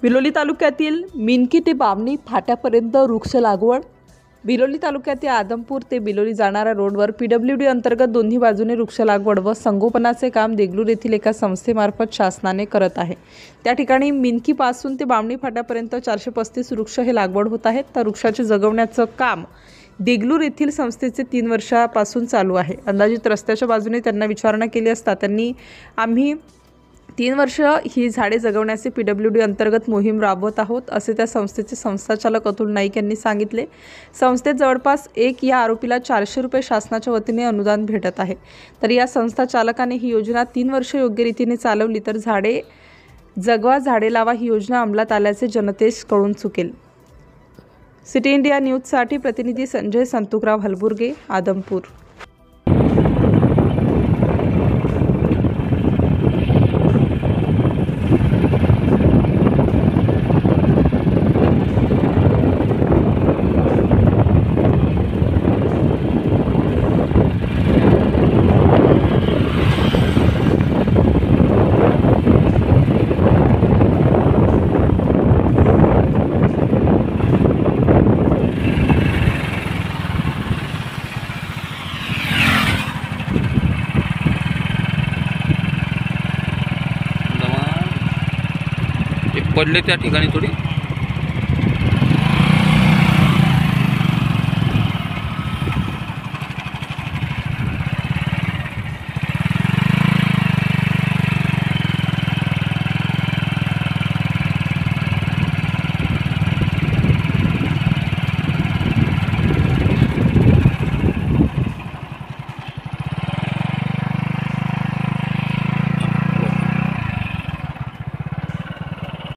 बिलोली तालुक्यातील मिनकी ते बामणी फाट्यापर्यंत वृक्ष लागवड। बिलोली तालुक्यातील आदमपूर ते बिलोली जाणाऱ्या रोडवर PWD अंतर्गत दोन्ही बाजूने वृक्ष लागवड व संगोपनाचे काम देगलूर येथील एका संस्थेमार्फत शासनाने करत आहे। त्या ठिकाणी मिनकी पासून ते बामणी फाट्यापर्यंत 435 वृक्ष हे लागवड होत आहेत। त्या वृक्षाचे जगवण्याचे काम देगलूर येथील संस्थेचे 3 वर्षापासून चालू आहे। अंदाजित रस्त्याच्या बाजूने त्यांना विचारणा केली असता त्यांनी आम्ही 3 वर्ष ही झाडे जगवण्याचे PWD अंतर्गत मोहीम राबवत आहोत असे त्या संस्थेचे संस्थाचालक अतुल नाईक यांनी सांगितले। संस्थेत जवळपास एक या आरोपीला 400 रुपये शासनाच्या वतीने अनुदान भेटत आहे। तर या संस्थाचालकाने ही योजना 3 वर्ष योग्य रीतीने चालवली तर झाडे जगवा झाडे लावा ही योजना अंमलात आल्याचे जनतेस कळून चुकेल। सिटी इंडिया न्यूजसाठी प्रतिनिधी संजय संतुकराव हलबुर्गे, आदमपूर। पडले त्या ठिकाणी थोडी